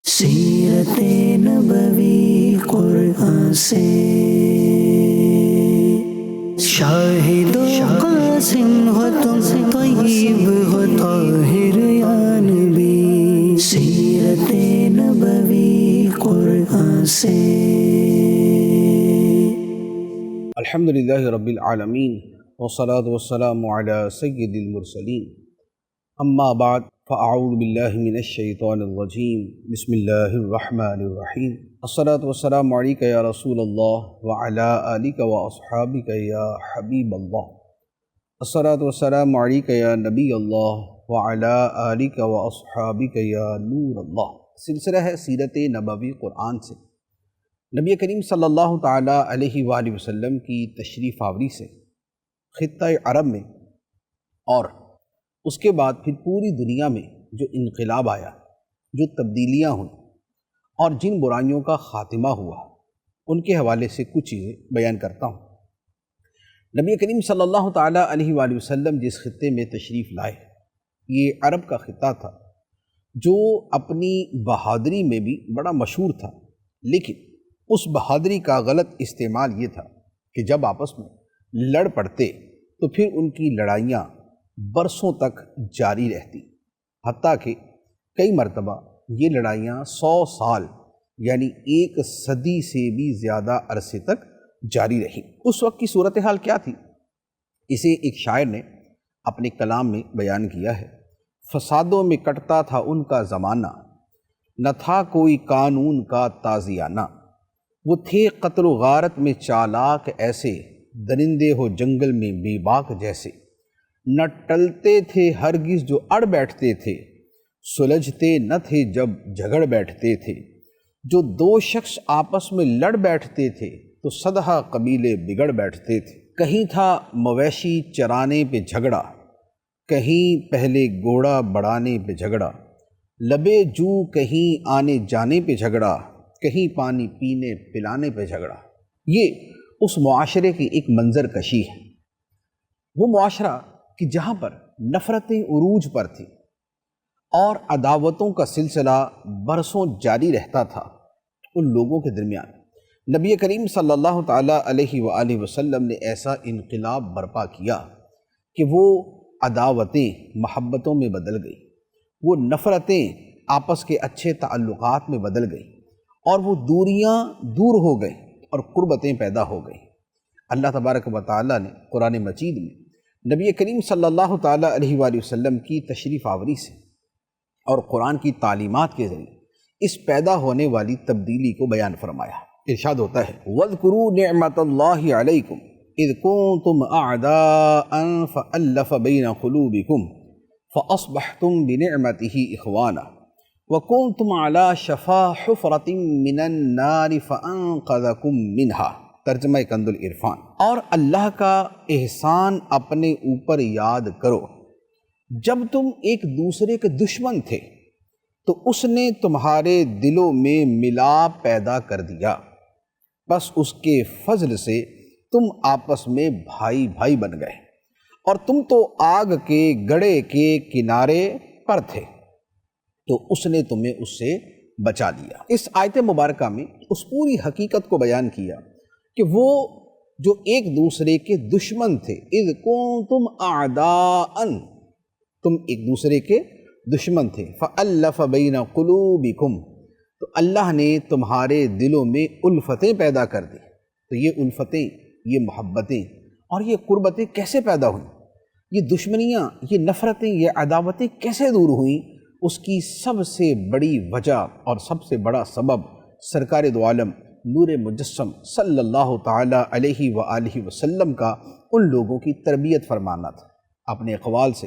سیرت نبوی قرآن سے شاہد و قاسم ہو تم، طیب ہو طاہر یا نبی، سیرت نبوی قرآن سے۔ الحمدللہ رب العالمین والصلاة والسلام علی سید المرسلین، اما بعد فاعوذ باللہ من الشیطان الرجیم، بسم اللہ الرحمن الرحیم۔ الصلاة والسلام علیک یا رسول اللہ وعلی آلک واصحابک یا حبیب اللہ، الصلاة والسلام علیک یا نبی اللہ وعلی آلک واصحابک یا نور اللہ۔ سلسلہ ہے سیرت نبوی قرآن سے، نبی کریم صلی اللہ تعالیٰ علیہ وآلہ وسلم کی تشریف آوری سے خطہ عرب میں اور اس کے بعد پھر پوری دنیا میں جو انقلاب آیا، جو تبدیلیاں ہوئیں اور جن برائیوں کا خاتمہ ہوا، ان کے حوالے سے کچھ چیزیں بیان کرتا ہوں۔ نبی کریم صلی اللہ تعالیٰ علیہ وآلہ وسلم جس خطے میں تشریف لائے، یہ عرب کا خطہ تھا جو اپنی بہادری میں بھی بڑا مشہور تھا، لیکن اس بہادری کا غلط استعمال یہ تھا کہ جب آپس میں لڑ پڑتے تو پھر ان کی لڑائیاں برسوں تک جاری رہتی، حتیٰ کہ کئی مرتبہ یہ لڑائیاں 100 سال یعنی ایک صدی سے بھی زیادہ عرصے تک جاری رہیں۔ اس وقت کی صورتحال کیا تھی، اسے ایک شاعر نے اپنے کلام میں بیان کیا ہے۔ فسادوں میں کٹتا تھا ان کا زمانہ، نہ تھا کوئی قانون کا تازیانہ، وہ تھے قتل و غارت میں چالاک ایسے، درندے ہو جنگل میں بے باک جیسے، نہ ٹلتے تھے ہرگز جو اڑ بیٹھتے تھے، سلجھتے نہ تھے جب جھگڑ بیٹھتے تھے، جو دو شخص آپس میں لڑ بیٹھتے تھے تو صدہا قبیلے بگڑ بیٹھتے تھے۔ کہیں تھا مویشی چرانے پہ جھگڑا، کہیں پہلے گھوڑا بڑھانے پہ جھگڑا، لبے جو کہیں آنے جانے پہ جھگڑا، کہیں پانی پینے پلانے پہ جھگڑا۔ یہ اس معاشرے کی ایک منظر کشی ہے، وہ معاشرہ کہ جہاں پر نفرتیں عروج پر تھیں اور عداوتوں کا سلسلہ برسوں جاری رہتا تھا۔ ان لوگوں کے درمیان نبی کریم صلی اللہ تعالیٰ علیہ وآلہ وسلم نے ایسا انقلاب برپا کیا کہ وہ عداوتیں محبتوں میں بدل گئی، وہ نفرتیں آپس کے اچھے تعلقات میں بدل گئیں، اور وہ دوریاں دور ہو گئیں اور قربتیں پیدا ہو گئیں۔ اللہ تبارک و تعالیٰ نے قرآن مجید میں نبی کریم صلی اللہ تعالیٰ علیہ وآلہ وسلم کی تشریف آوری سے اور قرآن کی تعلیمات کے ذریعے اس پیدا ہونے والی تبدیلی کو بیان فرمایا۔ ارشاد ہوتا ہے وَاذْكُرُوا نِعْمَةَ اللَّهِ عَلَيْكُمْ إِذْ كُنْتُمْ أَعْدَاءً فَأَلَّفَ بَيْنَ قُلُوبِكُمْ فَأَصْبَحْتُمْ بِنِعْمَتِهِ إِخْوَانًا وَكُنْتُمْ عَلَى شَفَا حُفْرَةٍ مِّنَ النَّارِ فَأَنْقَذَكُم مِّنْهَا۔ ترجمہ کنز العرفان۔ اور اللہ کا احسان اپنے اوپر یاد کرو، جب تم ایک دوسرے کے دشمن تھے تو اس نے تمہارے دلوں میں ملاپ پیدا کر دیا، بس اس کے فضل سے تم آپس میں بھائی بھائی بن گئے، اور تم تو آگ کے گڑھے کے کنارے پر تھے تو اس نے تمہیں اس سے بچا لیا۔ اس آیت مبارکہ میں اس پوری حقیقت کو بیان کیا کہ وہ جو ایک دوسرے کے دشمن تھے، اذ کنتم اعداء، تم ایک دوسرے کے دشمن تھے، فالف بین قلوبکم، تو اللہ نے تمہارے دلوں میں الفتیں پیدا کر دی۔ تو یہ الفتیں، یہ محبتیں اور یہ قربتیں کیسے پیدا ہوئیں، یہ دشمنیاں، یہ نفرتیں، یہ عداوتیں کیسے دور ہوئیں؟ اس کی سب سے بڑی وجہ اور سب سے بڑا سبب سرکار دو عالم نور مجسم صلی اللہ تعالیٰ علیہ وآلہ وسلم کا ان لوگوں کی تربیت فرمانا تھا، اپنے اقوال سے،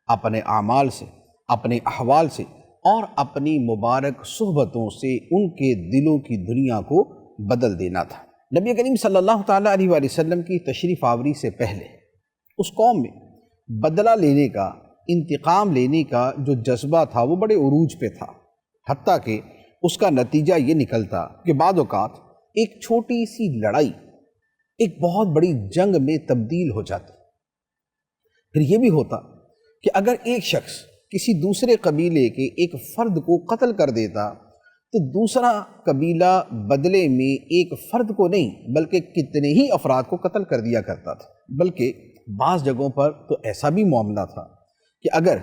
اپنے اعمال سے، اپنے احوال سے اور اپنی مبارک صحبتوں سے ان کے دلوں کی دنیا کو بدل دینا تھا۔ نبی کریم صلی اللہ تعالیٰ علیہ وآلہ وسلم کی تشریف آوری سے پہلے اس قوم میں بدلہ لینے کا، انتقام لینے کا جو جذبہ تھا وہ بڑے عروج پہ تھا، حتیٰ کہ اس کا نتیجہ یہ نکلتا کہ بعض اوقات ایک چھوٹی سی لڑائی ایک بہت بڑی جنگ میں تبدیل ہو جاتی۔ پھر یہ بھی ہوتا کہ اگر ایک شخص کسی دوسرے قبیلے کے ایک فرد کو قتل کر دیتا تو دوسرا قبیلہ بدلے میں ایک فرد کو نہیں بلکہ کتنے ہی افراد کو قتل کر دیا کرتا تھا۔ بلکہ بعض جگہوں پر تو ایسا بھی معاملہ تھا کہ اگر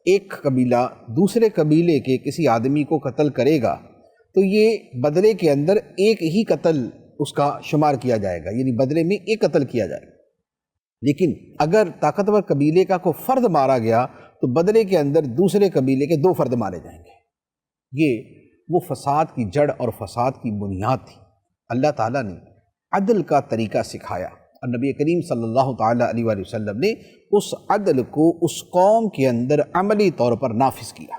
ایک قبیلہ دوسرے قبیلے کے کسی آدمی کو قتل کرے گا تو یہ بدلے کے اندر ایک ہی قتل اس کا شمار کیا جائے گا، یعنی بدلے میں ایک قتل کیا جائے گا۔ لیکن اگر طاقتور قبیلے کا کوئی فرد مارا گیا تو بدلے کے اندر دوسرے قبیلے کے 2 فرد مارے جائیں گے۔ یہ وہ فساد کی جڑ اور فساد کی بنیاد تھی۔ اللہ تعالیٰ نے عدل کا طریقہ سکھایا اور نبی کریم صلی اللہ تعالیٰ علیہ وآلہ وسلم نے اس عدل کو اس قوم کے اندر عملی طور پر نافذ کیا۔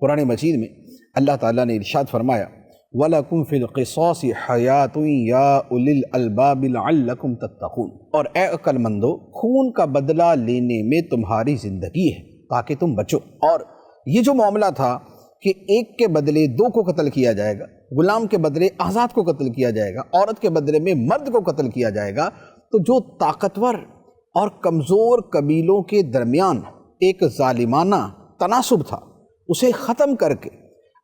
قرآن مجید میں اللہ تعالیٰ نے ارشاد فرمایا وَلَكُمْ فِي الْقِصَاصِ حَيَاةٌ يَا أُولِي الْأَلْبَابِ لَعَلَّكُمْ تَتَّقُونَ، اور اے عقل مندو، خون کا بدلہ لینے میں تمہاری زندگی ہے تاکہ تم بچو۔ اور یہ جو معاملہ تھا کہ ایک کے بدلے 2 کو قتل کیا جائے گا، غلام کے بدلے آزاد کو قتل کیا جائے گا، عورت کے بدلے میں مرد کو قتل کیا جائے گا، تو جو طاقتور اور کمزور قبیلوں کے درمیان ایک ظالمانہ تناسب تھا اسے ختم کر کے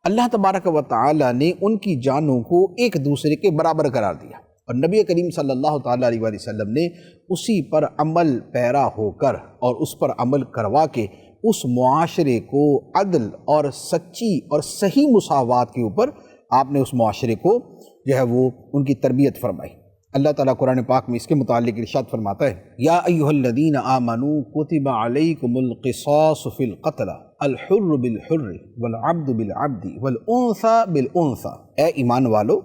اللہ تبارک و تعالی نے ان کی جانوں کو ایک دوسرے کے برابر قرار دیا، اور نبی کریم صلی اللہ تعالیٰ علیہ وآلہ وسلم نے اسی پر عمل پیرا ہو کر اور اس پر عمل کروا کے اس معاشرے کو عدل اور سچی اور صحیح مساوات کے اوپر آپ نے اس معاشرے کو جو ہے وہ ان کی تربیت فرمائی۔ اللہ تعالیٰ قرآن پاک میں اس کے متعلق ارشاد فرماتا ہے یا ایھا الذین آمنوا کتب علیکم القصاص فی القتلى الحر بالحر والعبد بالعبد والانثى بالانثى، اے ایمان والو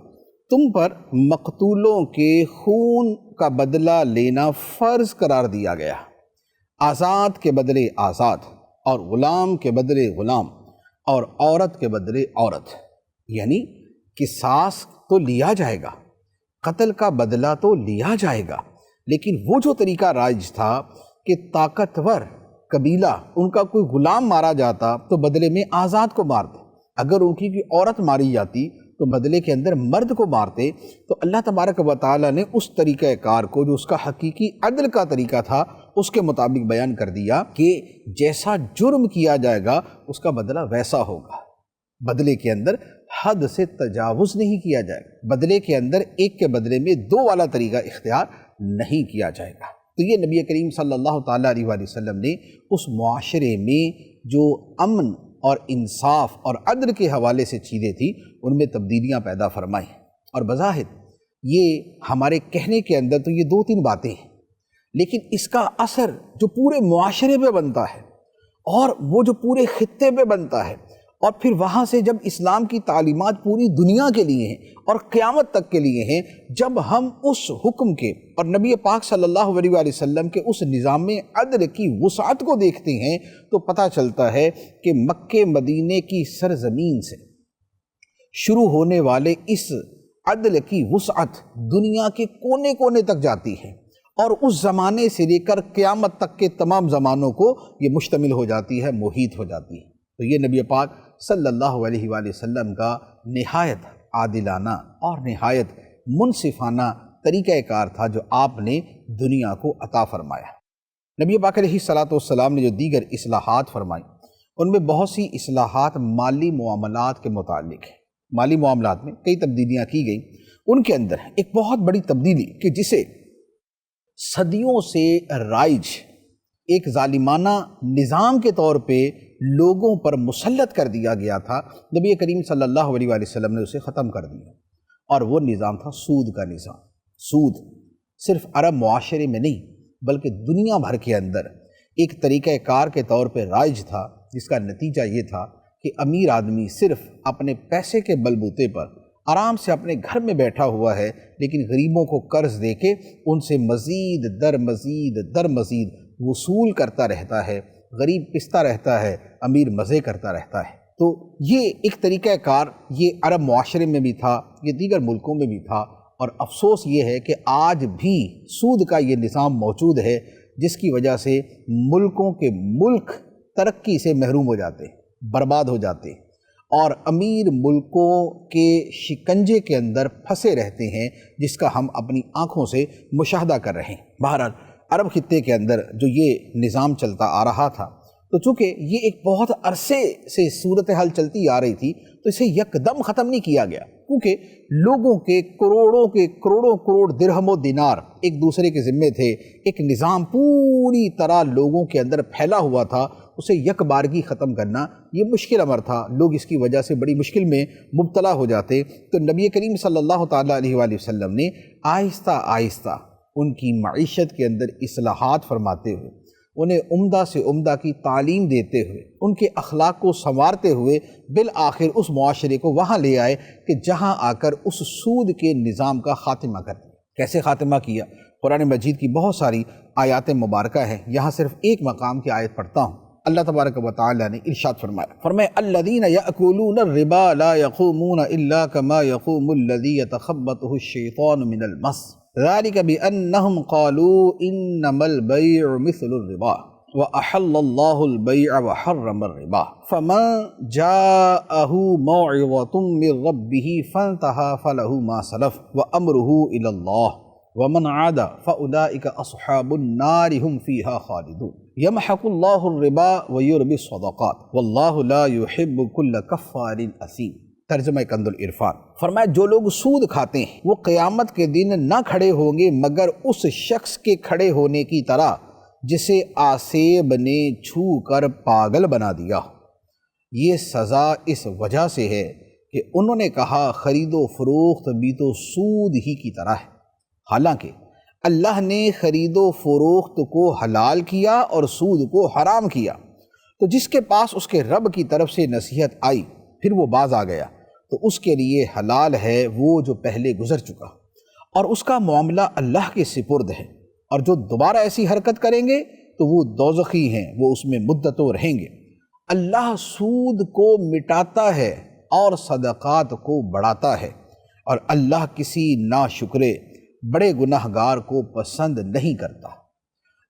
تم پر مقتولوں کے خون کا بدلہ لینا فرض قرار دیا گیا، آزاد کے بدلے آزاد اور غلام کے بدلے غلام اور عورت کے بدلے عورت، یعنی قصاص تو لیا جائے گا، قتل کا بدلہ تو لیا جائے گا، لیکن وہ جو طریقہ رائج تھا کہ طاقتور قبیلہ ان کا کوئی غلام مارا جاتا تو بدلے میں آزاد کو مارتے، اگر ان کی کوئی عورت ماری جاتی تو بدلے کے اندر مرد کو مارتے، تو اللہ تبارک و تعالیٰ نے اس طریقہ کار کو جو اس کا حقیقی عدل کا طریقہ تھا اس کے مطابق بیان کر دیا کہ جیسا جرم کیا جائے گا اس کا بدلہ ویسا ہوگا، بدلے کے اندر حد سے تجاوز نہیں کیا جائے گا، بدلے کے اندر ایک کے بدلے میں 2 والا طریقہ اختیار نہیں کیا جائے گا۔ تو یہ نبی کریم صلی اللہ تعالیٰ علیہ وآلہ وسلم نے اس معاشرے میں جو امن اور انصاف اور عدل کے حوالے سے چیزیں تھیں ان میں تبدیلیاں پیدا فرمائیں، اور بظاہر یہ ہمارے کہنے کے اندر تو یہ 2-3 باتیں ہیں، لیکن اس کا اثر جو پورے معاشرے پہ بنتا ہے اور وہ جو پورے خطے پہ بنتا ہے، اور پھر وہاں سے جب اسلام کی تعلیمات پوری دنیا کے لیے ہیں اور قیامت تک کے لیے ہیں، جب ہم اس حکم کے اور نبی پاک صلی اللہ علیہ وآلہ وسلم کے اس نظام عدل کی وسعت کو دیکھتے ہیں تو پتہ چلتا ہے کہ مکہ مدینے کی سرزمین سے شروع ہونے والے اس عدل کی وسعت دنیا کے کونے کونے تک جاتی ہے، اور اس زمانے سے لے کر قیامت تک کے تمام زمانوں کو یہ مشتمل ہو جاتی ہے، محیط ہو جاتی ہے۔ تو یہ نبی پاک صلی اللہ علیہ وآلہ وسلم کا نہایت عادلانہ اور نہایت منصفانہ طریقہ کار تھا جو آپ نے دنیا کو عطا فرمایا۔ نبی پاک علیہ الصلاۃ والسلام نے جو دیگر اصلاحات فرمائی ان میں بہت سی اصلاحات مالی معاملات کے متعلق ہے۔ مالی معاملات میں کئی تبدیلیاں کی گئیں، ان کے اندر ایک بہت بڑی تبدیلی کہ جسے صدیوں سے رائج ایک ظالمانہ نظام کے طور پہ لوگوں پر مسلط کر دیا گیا تھا، نبی کریم صلی اللہ علیہ وآلہ وسلم نے اسے ختم کر دیا، اور وہ نظام تھا سود کا نظام۔ سود صرف عرب معاشرے میں نہیں بلکہ دنیا بھر کے اندر ایک طریقہ کار کے طور پہ رائج تھا، جس کا نتیجہ یہ تھا کہ امیر آدمی صرف اپنے پیسے کے بلبوتے پر آرام سے اپنے گھر میں بیٹھا ہوا ہے، لیکن غریبوں کو قرض دے کے ان سے مزید در مزید وصول کرتا رہتا ہے، غریب پستا رہتا ہے، امیر مزے کرتا رہتا ہے۔ تو یہ ایک طریقہ کار یہ عرب معاشرے میں بھی تھا، یہ دیگر ملکوں میں بھی تھا، اور افسوس یہ ہے کہ آج بھی سود کا یہ نظام موجود ہے، جس کی وجہ سے ملکوں کے ملک ترقی سے محروم ہو جاتے ہیں، برباد ہو جاتے ہیں، اور امیر ملکوں کے شکنجے کے اندر پھنسے رہتے ہیں، جس کا ہم اپنی آنکھوں سے مشاہدہ کر رہے ہیں۔ بہرحال عرب خطے کے اندر جو یہ نظام چلتا آ رہا تھا، تو چونکہ یہ ایک بہت عرصے سے صورتحال چلتی آ رہی تھی، تو تو اسے یکدم ختم نہیں کیا گیا، کیونکہ لوگوں کے کروڑوں درہم و دینار ایک دوسرے کے ذمے تھے، ایک نظام پوری طرح لوگوں کے اندر پھیلا ہوا تھا، اسے یک بارگی ختم کرنا یہ مشکل امر تھا، لوگ اس کی وجہ سے بڑی مشکل میں مبتلا ہو جاتے۔ تو نبی کریم صلی اللہ تعالیٰ علیہ وآلہ وسلم نے آہستہ آہستہ ان کی معیشت کے اندر اصلاحات فرماتے ہوئے، انہیں عمدہ سے عمدہ کی تعلیم دیتے ہوئے، ان کے اخلاق کو سنوارتے ہوئے بالآخر اس معاشرے کو وہاں لے آئے کہ جہاں آ کر اس سود کے نظام کا خاتمہ کر دیا۔ کیسے خاتمہ کیا؟ قرآن مجید کی بہت ساری آیات مبارکہ ہیں، یہاں صرف ایک مقام کی آیت پڑھتا ہوں۔ اللہ تبارک و تعالی نے ارشاد فرمایا الذین یأکلون الربا لا یقومون الا کما یقوم الذی یتخبطہ الشیطان من المس ذلك بأنهم قالوا إنما البيع مثل الربا وأحل الله البيع وحرم الربا فمن جاءه موعظة من ربه فانتهى فله ما سلف وأمره إلى الله ومن عاد فأولئك أصحاب النار هم فيها خالدون يمحق الله الربا ويربي الصدقات والله لا يحب كل كفار أثيم۔ ترجمہ کنز العرفان، فرمایا جو لوگ سود کھاتے ہیں وہ قیامت کے دن نہ کھڑے ہوں گے مگر اس شخص کے کھڑے ہونے کی طرح جسے آسیب نے چھو کر پاگل بنا دیا۔ یہ سزا اس وجہ سے ہے کہ انہوں نے کہا خرید و فروخت بھی تو سود ہی کی طرح ہے، حالانکہ اللہ نے خرید و فروخت کو حلال کیا اور سود کو حرام کیا۔ تو جس کے پاس اس کے رب کی طرف سے نصیحت آئی پھر وہ باز آ گیا تو اس کے لیے حلال ہے وہ جو پہلے گزر چکا، اور اس کا معاملہ اللہ کے سپرد ہے، اور جو دوبارہ ایسی حرکت کریں گے تو وہ دوزخی ہیں، وہ اس میں مدتوں رہیں گے۔ اللہ سود کو مٹاتا ہے اور صدقات کو بڑھاتا ہے، اور اللہ کسی ناشکرے بڑے گناہگار کو پسند نہیں کرتا۔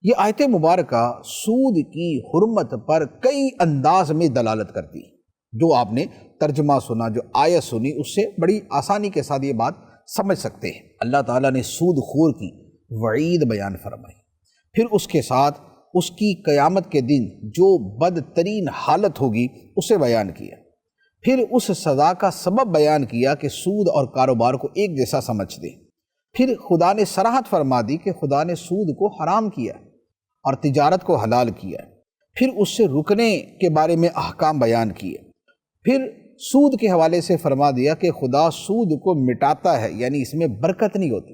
یہ آیت مبارکہ سود کی حرمت پر کئی انداز میں دلالت کرتی ہے۔ جو آپ نے ترجمہ سنا، جو آیت سنی، اس سے بڑی آسانی کے ساتھ یہ بات سمجھ سکتے ہیں۔ اللہ تعالیٰ نے سود خور کی وعید بیان فرمائی، پھر اس کے ساتھ اس کی قیامت کے دن جو بدترین حالت ہوگی اسے بیان کیا، پھر اس سزا کا سبب بیان کیا کہ سود اور کاروبار کو ایک جیسا سمجھ دیں، پھر خدا نے صراحت فرما دی کہ خدا نے سود کو حرام کیا اور تجارت کو حلال کیا، پھر اس سے رکنے کے بارے میں احکام بیان کیے، پھر سود کے حوالے سے فرما دیا کہ خدا سود کو مٹاتا ہے، یعنی اس میں برکت نہیں ہوتی،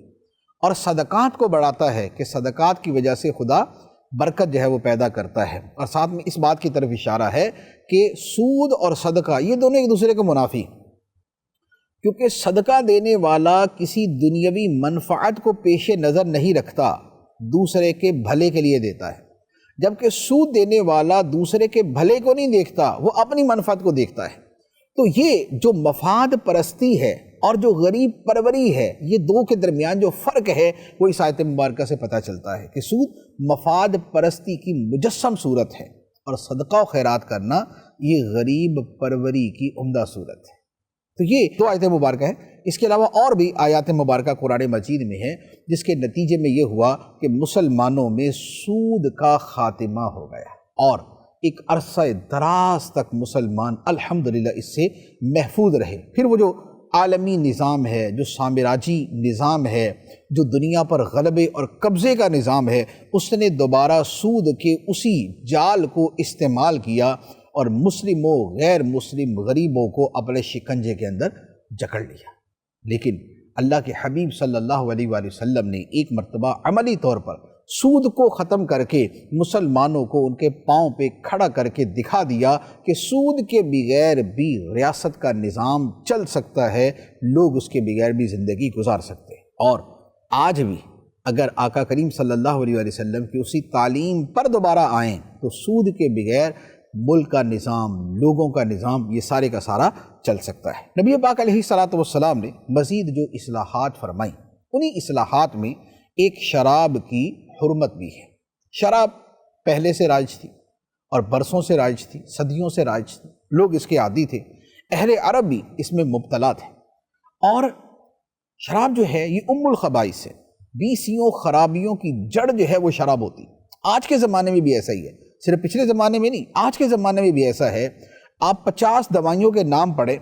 اور صدقات کو بڑھاتا ہے کہ صدقات کی وجہ سے خدا برکت جو ہے وہ پیدا کرتا ہے، اور ساتھ میں اس بات کی طرف اشارہ ہے کہ سود اور صدقہ یہ دونوں ایک دوسرے کے منافی ہیں، کیونکہ صدقہ دینے والا کسی دنیاوی منفعت کو پیش نظر نہیں رکھتا، دوسرے کے بھلے کے لیے دیتا ہے، جبکہ سود دینے والا دوسرے کے بھلے کو نہیں دیکھتا، وہ اپنی منفعت کو دیکھتا ہے۔ تو یہ جو مفاد پرستی ہے اور جو غریب پروری ہے، یہ دو کے درمیان جو فرق ہے وہ اس آیت مبارکہ سے پتہ چلتا ہے کہ سود مفاد پرستی کی مجسم صورت ہے اور صدقہ و خیرات کرنا یہ غریب پروری کی عمدہ صورت ہے۔ تو یہ دو آیت مبارکہ ہیں، اس کے علاوہ اور بھی آیات مبارکہ قرآن مجید میں ہیں جس کے نتیجے میں یہ ہوا کہ مسلمانوں میں سود کا خاتمہ ہو گیا، اور ایک عرصہ دراز تک مسلمان الحمدللہ اس سے محفوظ رہے۔ پھر وہ جو عالمی نظام ہے، جو سامراجی نظام ہے، جو دنیا پر غلبے اور قبضے کا نظام ہے، اس نے دوبارہ سود کے اسی جال کو استعمال کیا اور مسلم و غیر مسلم غریبوں کو اپنے شکنجے کے اندر جکڑ لیا۔ لیکن اللہ کے حبیب صلی اللہ علیہ وآلہ وسلم نے ایک مرتبہ عملی طور پر سود کو ختم کر کے مسلمانوں کو ان کے پاؤں پہ کھڑا کر کے دکھا دیا کہ سود کے بغیر بھی ریاست کا نظام چل سکتا ہے، لوگ اس کے بغیر بھی زندگی گزار سکتے ہیں۔ اور آج بھی اگر آقا کریم صلی اللہ علیہ وآلہ وسلم کی اسی تعلیم پر دوبارہ آئیں تو سود کے بغیر ملک کا نظام، لوگوں کا نظام، یہ سارے کا سارا چل سکتا ہے۔ نبی پاک علیہ الصلوۃ والسلام نے مزید جو اصلاحات فرمائیں، انہی اصلاحات میں ایک شراب کی حرمت بھی ہے۔ شراب پہلے سے رائج تھی اور برسوں سے رائج تھی، صدیوں سے رائج تھی، لوگ اس کے عادی تھے، اہل عرب بھی اس میں مبتلا تھے، اور شراب جو ہے یہ الخبائث ہے، بیسیوں خرابیوں کی جڑ جو ہے وہ شراب ہوتی۔ آج کے زمانے میں بھی ایسا ہی ہے، صرف پچھلے زمانے میں نہیں، آج کے زمانے میں بھی ایسا ہے۔ آپ 50 دوائیوں کے نام پڑھیں،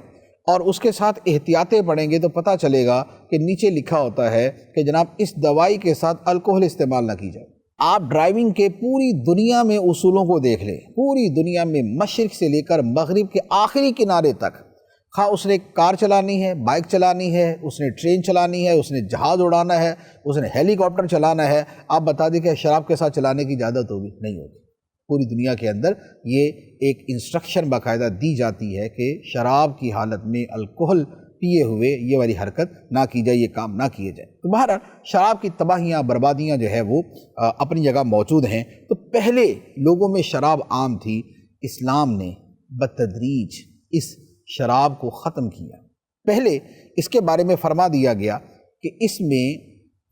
اور اس کے ساتھ احتیاطیں پڑھیں گے تو پتہ چلے گا کہ نیچے لکھا ہوتا ہے کہ جناب اس دوائی کے ساتھ الکوہل استعمال نہ کی جائے۔ آپ ڈرائیونگ کے پوری دنیا میں اصولوں کو دیکھ لیں، پوری دنیا میں مشرق سے لے کر مغرب کے آخری کنارے تک، خواہ اس نے کار چلانی ہے، بائک چلانی ہے، اس نے ٹرین چلانی ہے، اس نے جہاز اڑانا ہے، اس نے ہیلی کاپٹر چلانا ہے، آپ بتا دیں کہ شراب کے ساتھ چلانے کی اجازت ہوگی؟ نہیں ہوگی۔ پوری دنیا کے اندر یہ ایک انسٹرکشن باقاعدہ دی جاتی ہے کہ شراب کی حالت میں الکوہل پیے ہوئے یہ والی حرکت نہ کی جائے، یہ کام نہ کیے جائے۔ تو بہرحال شراب کی تباہیاں، بربادیاں جو ہے وہ اپنی جگہ موجود ہیں۔ تو پہلے لوگوں میں شراب عام تھی، اسلام نے بتدریج اس شراب کو ختم کیا۔ پہلے اس کے بارے میں فرما دیا گیا کہ اس میں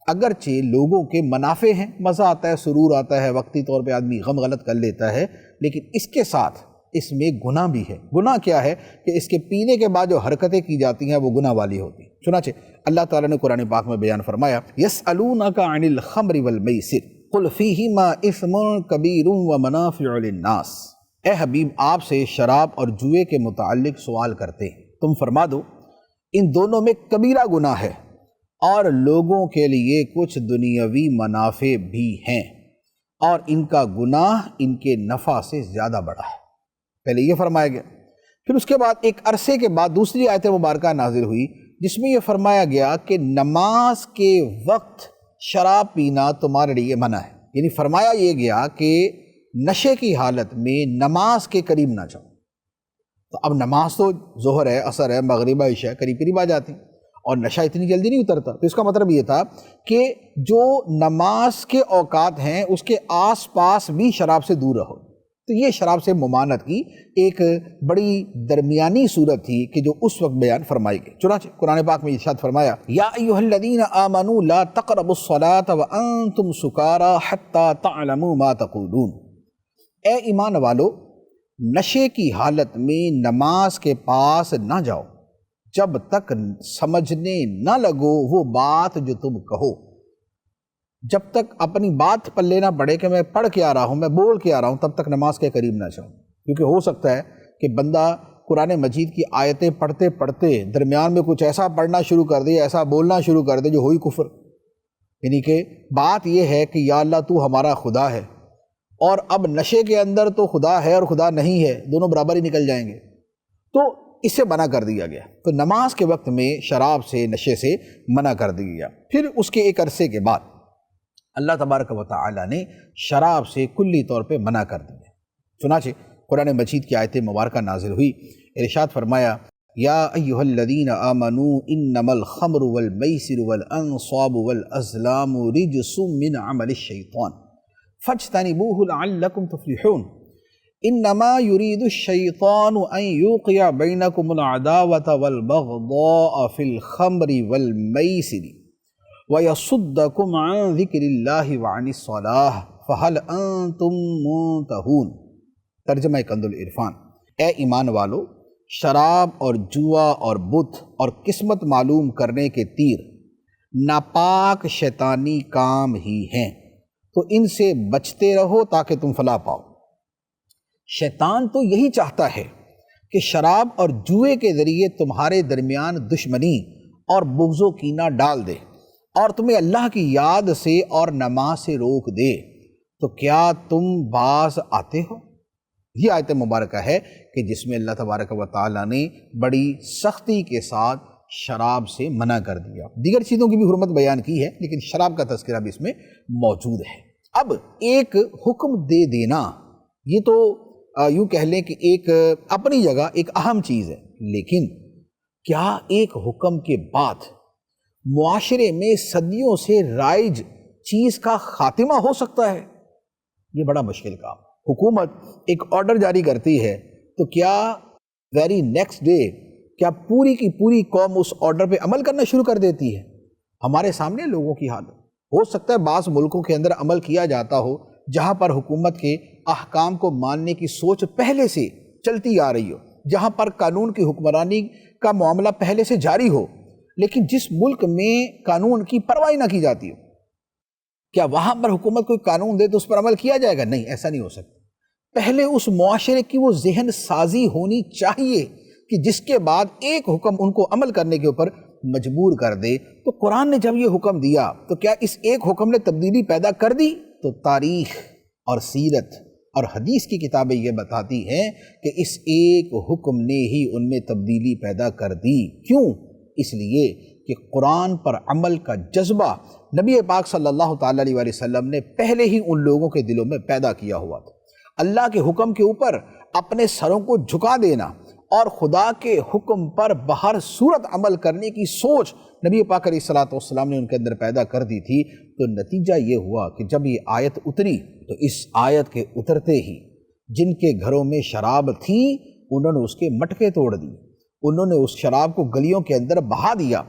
اگرچہ لوگوں کے منافع ہیں، مزہ آتا ہے، سرور آتا ہے، وقتی طور پہ آدمی غم غلط کر لیتا ہے، لیکن اس کے ساتھ اس میں گناہ بھی ہے۔ گناہ کیا ہے کہ اس کے پینے کے بعد جو حرکتیں کی جاتی ہیں وہ گناہ والی ہوتی ہیں۔ چنانچہ اللہ تعالیٰ نے قرآن پاک میں بیان فرمایا، یسألونک عن الخمر والمیسر قل فیہما اثم کبیر ومنافع للناس۔ اے حبیب، آپ سے شراب اور جوئے کے متعلق سوال کرتے ہیں، تم فرما دو ان دونوں میں کبیرہ گناہ ہے اور لوگوں کے لیے کچھ دنیاوی منافع بھی ہیں، اور ان کا گناہ ان کے نفع سے زیادہ بڑا ہے۔ پہلے یہ فرمایا گیا، پھر اس کے بعد ایک عرصے کے بعد دوسری آیت مبارکہ نازل ہوئی جس میں یہ فرمایا گیا کہ نماز کے وقت شراب پینا تمہارے لیے منع ہے۔ یعنی فرمایا یہ گیا کہ نشے کی حالت میں نماز کے قریب نہ جاؤ۔ تو اب نماز تو ظہر ہے، عصر ہے، مغرب ہے، عشاء قریب قریب آ جاتی اور نشہ اتنی جلدی نہیں اترتا۔ تو اس کا مطلب یہ تھا کہ جو نماز کے اوقات ہیں اس کے آس پاس بھی شراب سے دور رہو۔ تو یہ شراب سے ممانعت کی ایک بڑی درمیانی صورت تھی کہ جو اس وقت بیان فرمائی گئی۔ چنانچہ قرآن پاک میں ارشاد فرمایا، یا ایھا الذین آمنوا لا تقربوا الصلاۃ وانتم سکارى حتى تعلموا ما تقولون۔ اے ایمان والو، نشے کی حالت میں نماز کے پاس نہ جاؤ جب تک سمجھنے نہ لگو وہ بات جو تم کہو۔ جب تک اپنی بات پلے نہ پڑے کہ میں پڑھ کے آ رہا ہوں، میں بول کے آ رہا ہوں، تب تک نماز کے قریب نہ جاؤ۔ کیونکہ ہو سکتا ہے کہ بندہ قرآن مجید کی آیتیں پڑھتے پڑھتے درمیان میں کچھ ایسا پڑھنا شروع کر دے، ایسا بولنا شروع کر دے جو ہوئی کفر۔ یعنی کہ بات یہ ہے کہ یا اللہ تو ہمارا خدا ہے، اور اب نشے کے اندر تو خدا ہے اور خدا نہیں ہے، دونوں برابر ہی نکل جائیں گے، تو اس سے منع کر دیا گیا۔ تو نماز کے وقت میں شراب سے، نشے سے منع کر دیا گیا۔ پھر اس کے ایک عرصے کے بعد اللہ تبارک و تعالیٰ نے شراب سے کلی طور پہ منع کر دیا۔ چنانچہ قرآن مجید کی آیت مبارکہ نازل ہوئی، ارشاد فرمایا، یا ایھا الذین آمنوا انما الخمر والمیسر والانصاب والازلام رجس من عمل الشیطان فاجتنبوه لعلکم تفلحون۔ انما يريد الشیطان ان یوقع بینکم العداوۃ والبغضاء فی الخمر والمیسر وَيَصُدَّكُمْ عَنْ ذِكْرِ اللَّهِ وَعَنِ الصَّلَاةِ فَهَلْ أَنْتُمْ مُنْتَهُونَ۔ ترجمہ کنز العرفان۔ اے ایمان والو، شراب اور جوا اور بت اور قسمت معلوم کرنے کے تیر ناپاک شیطانی کام ہی ہیں، تو ان سے بچتے رہو تاکہ تم فلاح پاؤ۔ شیطان تو یہی چاہتا ہے کہ شراب اور جوئے کے ذریعے تمہارے درمیان دشمنی اور بغض و کینہ ڈال دے اور تمہیں اللہ کی یاد سے اور نماز سے روک دے۔ تو کیا تم باز آتے ہو؟ یہ آیت مبارکہ ہے کہ جس میں اللہ تبارک و تعالیٰ نے بڑی سختی کے ساتھ شراب سے منع کر دیا۔ دیگر چیزوں کی بھی حرمت بیان کی ہے، لیکن شراب کا تذکرہ بھی اس میں موجود ہے۔ اب ایک حکم دے دینا، یہ تو یوں کہہ لیں کہ ایک اپنی جگہ ایک اہم چیز ہے، لیکن کیا ایک حکم کے بعد معاشرے میں صدیوں سے رائج چیز کا خاتمہ ہو سکتا ہے؟ یہ بڑا مشکل کام۔ حکومت ایک آرڈر جاری کرتی ہے تو کیا ویری نیکسٹ ڈے کیا پوری کی پوری قوم اس آرڈر پہ عمل کرنا شروع کر دیتی ہے؟ ہمارے سامنے لوگوں کی حالت ہو سکتا ہے بعض ملکوں کے اندر عمل کیا جاتا ہو جہاں پر حکومت کے احکام کو ماننے کی سوچ پہلے سے چلتی آ رہی ہو، جہاں پر قانون کی حکمرانی کا معاملہ پہلے سے جاری ہو، لیکن جس ملک میں قانون کی پرواہ نہ کی جاتی ہو، کیا وہاں پر حکومت کوئی قانون دے تو اس پر عمل کیا جائے گا؟ نہیں، ایسا نہیں ہو سکتا۔ پہلے اس معاشرے کی وہ ذہن سازی ہونی چاہیے کہ جس کے بعد ایک حکم ان کو عمل کرنے کے اوپر مجبور کر دے۔ تو قرآن نے جب یہ حکم دیا تو کیا اس ایک حکم نے تبدیلی پیدا کر دی؟ تو تاریخ اور سیرت اور حدیث کی کتابیں یہ بتاتی ہیں کہ اس ایک حکم نے ہی ان میں تبدیلی پیدا کر دی۔ کیوں؟ اس لیے کہ قرآن پر عمل کا جذبہ نبی پاک صلی اللہ تعالیٰ علیہ وسلم نے پہلے ہی ان لوگوں کے دلوں میں پیدا کیا ہوا تھا۔ اللہ کے حکم کے اوپر اپنے سروں کو جھکا دینا اور خدا کے حکم پر بہر صورت عمل کرنے کی سوچ نبی پاک علیہ الصلوۃ والسلام نے ان کے اندر پیدا کر دی تھی۔ تو نتیجہ یہ ہوا کہ جب یہ آیت اتری تو اس آیت کے اترتے ہی جن کے گھروں میں شراب تھی انہوں نے اس کے مٹکے توڑ دیے، انہوں نے اس شراب کو گلیوں کے اندر بہا دیا،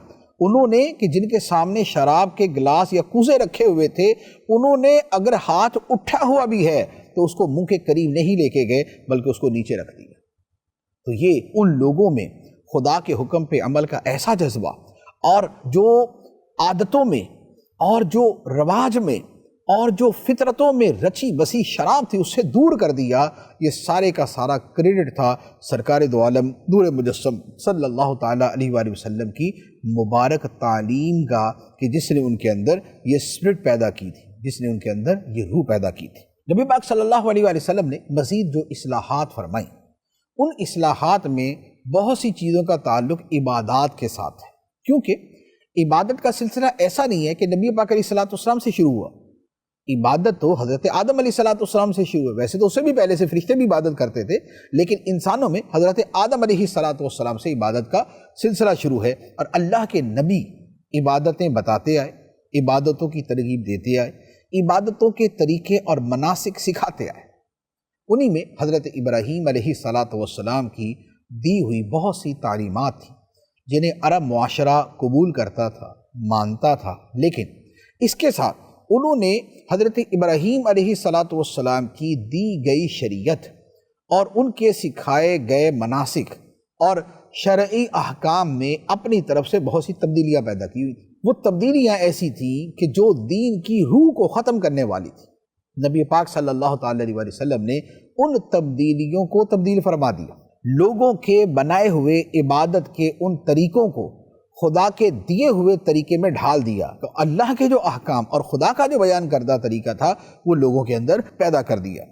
انہوں نے کہ جن کے سامنے شراب کے گلاس یا کوزے رکھے ہوئے تھے انہوں نے اگر ہاتھ اٹھا ہوا بھی ہے تو اس کو منہ کے قریب نہیں لے کے گئے بلکہ اس کو نیچے رکھ دیا۔ تو یہ ان لوگوں میں خدا کے حکم پہ عمل کا ایسا جذبہ اور جو عادتوں میں اور جو رواج میں اور جو فطرتوں میں رچی بسی شراب تھی اس سے دور کر دیا۔ یہ سارے کا سارا کریڈٹ تھا سرکار دو عالم نور مجسم صلی اللہ تعالیٰ علیہ وآلہ وسلم کی مبارک تعلیم کا، کہ جس نے ان کے اندر یہ اسپرٹ پیدا کی تھی، جس نے ان کے اندر یہ روح پیدا کی تھی۔ نبی پاک صلی اللہ علیہ وآلہ وسلم نے مزید جو اصلاحات فرمائیں، ان اصلاحات میں بہت سی چیزوں کا تعلق عبادات کے ساتھ ہے، کیونکہ عبادت کا سلسلہ ایسا نہیں ہے کہ نبی پاک علیہ السلام سے شروع ہوا۔ عبادت تو حضرت آدم علیہ السلام سے شروع ہے، ویسے تو اس سے بھی پہلے سے فرشتے بھی عبادت کرتے تھے، لیکن انسانوں میں حضرت آدم علیہ السلام سے عبادت کا سلسلہ شروع ہے، اور اللہ کے نبی عبادتیں بتاتے آئے، عبادتوں کی ترغیب دیتے آئے، عبادتوں کے طریقے اور مناسک سکھاتے آئے۔ انہی میں حضرت ابراہیم علیہ السلام کی دی ہوئی بہت سی تعلیمات تھیں جنہیں عرب معاشرہ قبول کرتا تھا، مانتا تھا، لیکن اس کے ساتھ انہوں نے حضرت ابراہیم علیہ السلام کی دی گئی شریعت اور ان کے سکھائے گئے مناسک اور شرعی احکام میں اپنی طرف سے بہت سی تبدیلیاں پیدا کی ہوئی تھیں۔ وہ تبدیلیاں ایسی تھیں کہ جو دین کی روح کو ختم کرنے والی تھی۔ نبی پاک صلی اللہ تعالیٰ علیہ وسلم نے ان تبدیلیوں کو تبدیل فرما دیا، لوگوں کے بنائے ہوئے عبادت کے ان طریقوں کو خدا کے دیے ہوئے طریقے میں ڈھال دیا۔ تو اللہ کے جو احکام اور خدا کا جو بیان کردہ طریقہ تھا وہ لوگوں کے اندر پیدا کر دیا۔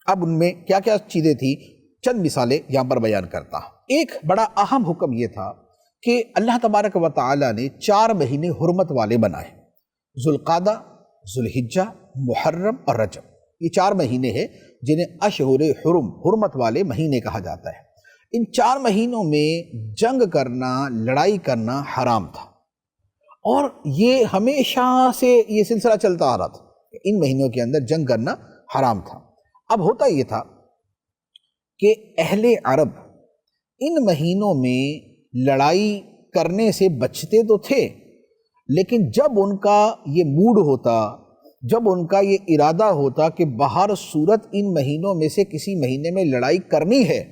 اب ان میں کیا کیا چیزیں تھیں، چند مثالیں یہاں پر بیان کرتا ہوں۔ ایک بڑا اہم حکم یہ تھا کہ اللہ تبارک و تعالیٰ نے 4 مہینے حرمت والے بنائے، ذوالقعدہ، ذوالحجہ، محرم اور رجب۔ یہ 4 مہینے ہیں جنہیں اشہر حرم، حرمت والے مہینے کہا جاتا ہے۔ ان 4 مہینوں میں جنگ کرنا، لڑائی کرنا حرام تھا، اور یہ ہمیشہ سے یہ سلسلہ چلتا آ رہا تھا کہ ان مہینوں کے اندر جنگ کرنا حرام تھا۔ اب ہوتا یہ تھا کہ اہل عرب ان مہینوں میں لڑائی کرنے سے بچتے تو تھے، لیکن جب ان کا یہ موڈ ہوتا، جب ان کا یہ ارادہ ہوتا کہ بہر صورت ان مہینوں میں سے کسی مہینے میں لڑائی کرنی ہے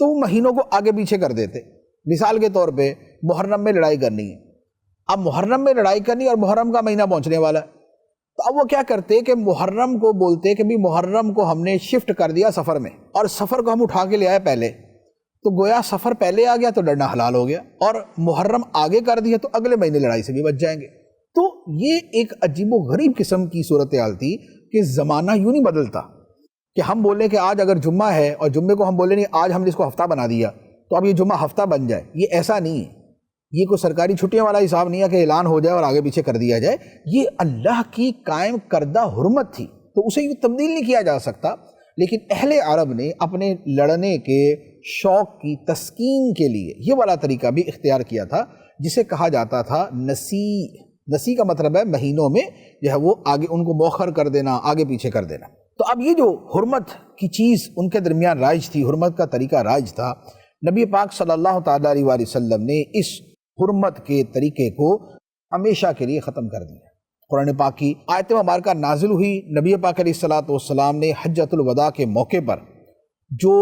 تو وہ مہینوں کو آگے پیچھے کر دیتے۔ مثال کے طور پہ محرم میں لڑائی کرنی ہے، اب محرم میں لڑائی کرنی اور محرم کا مہینہ پہنچنے والا ہے، تو اب وہ کیا کرتے کہ محرم کو بولتے کہ بھی محرم کو ہم نے شفٹ کر دیا سفر میں، اور سفر کو ہم اٹھا کے لے آئے پہلے، تو گویا سفر پہلے آ گیا تو لڑنا حلال ہو گیا، اور محرم آگے کر دیا تو اگلے مہینے لڑائی سے بھی بچ جائیں گے۔ تو یہ ایک عجیب و غریب قسم کی صورتحال تھی کہ زمانہ یوں نہیں بدلتا کہ ہم بولیں کہ آج اگر جمعہ ہے اور جمعے کو ہم بولیں نہیں آج ہم نے اس کو ہفتہ بنا دیا تو اب یہ جمعہ ہفتہ بن جائے، یہ ایسا نہیں ہے۔ یہ کوئی سرکاری چھٹیاں والا حساب نہیں ہے کہ اعلان ہو جائے اور آگے پیچھے کر دیا جائے، یہ اللہ کی قائم کردہ حرمت تھی تو اسے یہ تبدیل نہیں کیا جا سکتا۔ لیکن اہل عرب نے اپنے لڑنے کے شوق کی تسکین کے لیے یہ والا طریقہ بھی اختیار کیا تھا جسے کہا جاتا تھا نسی۔ نسی کا مطلب ہے مہینوں میں جو ہے وہ آگے ان کو مؤخر کر دینا، آگے پیچھے کر دینا۔ تو اب یہ جو حرمت کی چیز ان کے درمیان رائج تھی، حرمت کا طریقہ رائج تھا، نبی پاک صلی اللہ تعالیٰ علیہ وآلہ وسلم نے اس حرمت کے طریقے کو ہمیشہ کے لیے ختم کر دیا۔ قرآن پاک کی آیت مبارکہ نازل ہوئی، نبی پاک علیہ السلام نے حجۃ الوداع کے موقع پر جو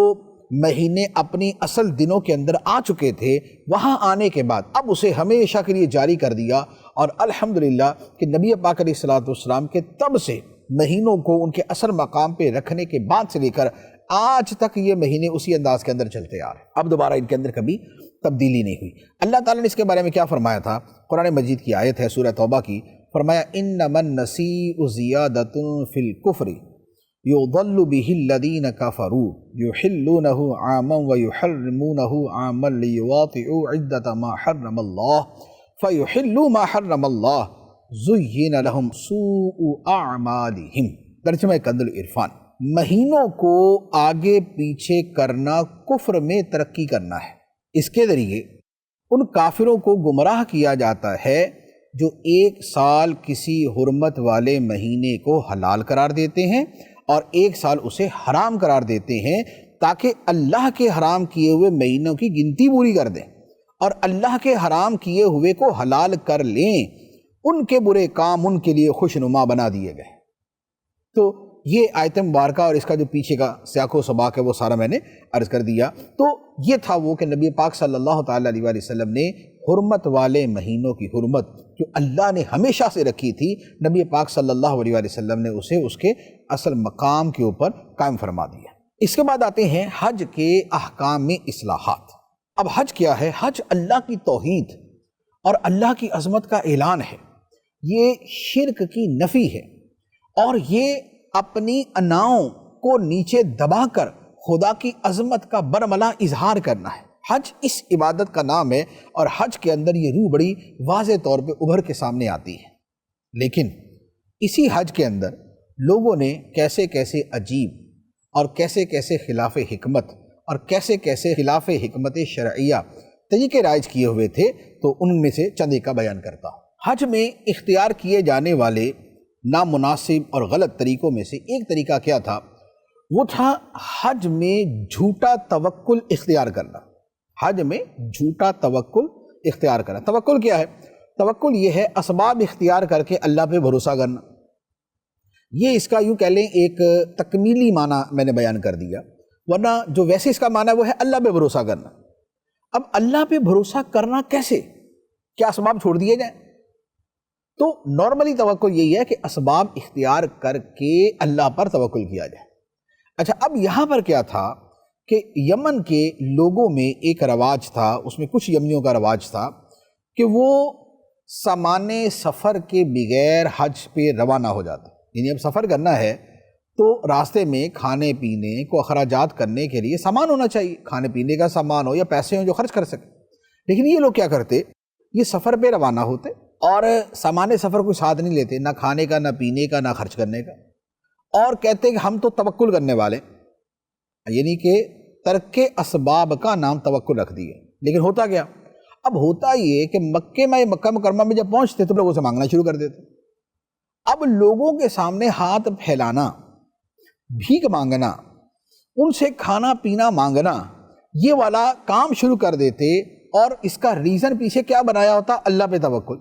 مہینے اپنی اصل دنوں کے اندر آ چکے تھے وہاں آنے کے بعد اب اسے ہمیشہ کے لیے جاری کر دیا، اور الحمدللہ کہ نبی پاک علیہ السلام کے تب سے مہینوں کو ان کے اصل مقام پہ رکھنے کے بعد سے لے کر آج تک یہ مہینے اسی انداز کے اندر چلتے آ رہے ہیں، اب دوبارہ ان کے اندر کبھی تبدیلی نہیں ہوئی۔ اللہ تعالیٰ نے اس کے بارے میں کیا فرمایا تھا؟ قرآن مجید کی آیت ہے سورہ توبہ کی، فرمایا انما النسیء زیادۃ فی الکفر یضل بہ الذین کفروا یحلونہ عاما ویحرمونہ عاما لیواطئوا عدۃ ما حرم اللہ فیحلوا ما حرم اللہ زین لہم سوء اعمالہم۔ ترجمہ کنز العرفان، مہینوں کو آگے پیچھے کرنا کفر میں ترقی کرنا ہے۔ اس کے ذریعے ان کافروں کو گمراہ کیا جاتا ہے جو ایک سال کسی حرمت والے مہینے کو حلال قرار دیتے ہیں اور ایک سال اسے حرام قرار دیتے ہیں، تاکہ اللہ کے حرام کیے ہوئے مہینوں کی گنتی پوری کر دیں اور اللہ کے حرام کیے ہوئے کو حلال کر لیں۔ ان کے برے کام ان کے لیے خوشنما بنا دیے گئے۔ تو یہ آیت مبارکہ اور اس کا جو پیچھے کا سیاق و سباق ہے وہ سارا میں نے عرض کر دیا۔ تو یہ تھا وہ کہ نبی پاک صلی اللہ تعالیٰ علیہ وآلہ وسلم نے حرمت والے مہینوں کی حرمت جو اللہ نے ہمیشہ سے رکھی تھی، نبی پاک صلی اللہ علیہ وآلہ وسلم نے اسے اس کے اصل مقام کے اوپر قائم فرما دیا۔ اس کے بعد آتے ہیں حج کے احکام میں اصلاحات۔ اب حج کیا ہے؟ حج اللہ کی توحید اور اللہ کی عظمت کا اعلان ہے، یہ شرک کی نفی ہے، اور یہ اپنی اناؤں کو نیچے دبا کر خدا کی عظمت کا برملا اظہار کرنا ہے۔ حج اس عبادت کا نام ہے اور حج کے اندر یہ روح بڑی واضح طور پہ ابھر کے سامنے آتی ہے۔ لیکن اسی حج کے اندر لوگوں نے کیسے کیسے عجیب اور کیسے کیسے خلاف حکمت اور کیسے کیسے خلاف حکمت شرعیہ طریقے رائج کیے ہوئے تھے، تو ان میں سے چند ایک کا بیان کرتا ہوں۔ حج میں اختیار کیے جانے والے نامناسب اور غلط طریقوں میں سے ایک طریقہ کیا تھا؟ وہ تھا حج میں جھوٹا توکل اختیار کرنا۔ حج میں جھوٹا توکل اختیار کرنا۔ توکل کیا ہے؟ توکل یہ ہے اسباب اختیار کر کے اللہ پہ بھروسہ کرنا۔ یہ اس کا یوں کہہ لیں ایک تکمیلی معنی میں نے بیان کر دیا، ورنہ جو ویسے اس کا معنی ہے وہ ہے اللہ پہ بھروسہ کرنا۔ اب اللہ پہ بھروسہ کرنا کیسے؟ کیا اسباب چھوڑ دیے جائیں؟ تو نارملی توکل یہی ہے کہ اسباب اختیار کر کے اللہ پر توکل کیا جائے۔ اچھا، اب یہاں پر کیا تھا کہ یمن کے لوگوں میں ایک رواج تھا، اس میں کچھ یمنیوں کا رواج تھا کہ وہ سامان سفر کے بغیر حج پہ روانہ ہو جاتے۔ یعنی اب سفر کرنا ہے تو راستے میں کھانے پینے کو اخراجات کرنے کے لیے سامان ہونا چاہیے، کھانے پینے کا سامان ہو یا پیسے ہوں جو خرچ کر سکے۔ لیکن یہ لوگ کیا کرتے؟ یہ سفر پہ روانہ ہوتے اور سامان سفر کوئی ساتھ نہیں لیتے، نہ کھانے کا، نہ پینے کا، نہ خرچ کرنے کا، اور کہتے کہ ہم تو توکل کرنے والے، یعنی کہ ترک اسباب کا نام توکل رکھ دیا۔ لیکن ہوتا کیا؟ اب ہوتا یہ کہ مکہ مکرمہ میں جب پہنچتے تو لوگوں سے مانگنا شروع کر دیتے۔ اب لوگوں کے سامنے ہاتھ پھیلانا، بھیک مانگنا، ان سے کھانا پینا مانگنا، یہ والا کام شروع کر دیتے، اور اس کا ریزن پیچھے کیا بنایا ہوتا؟ اللہ پہ توکل۔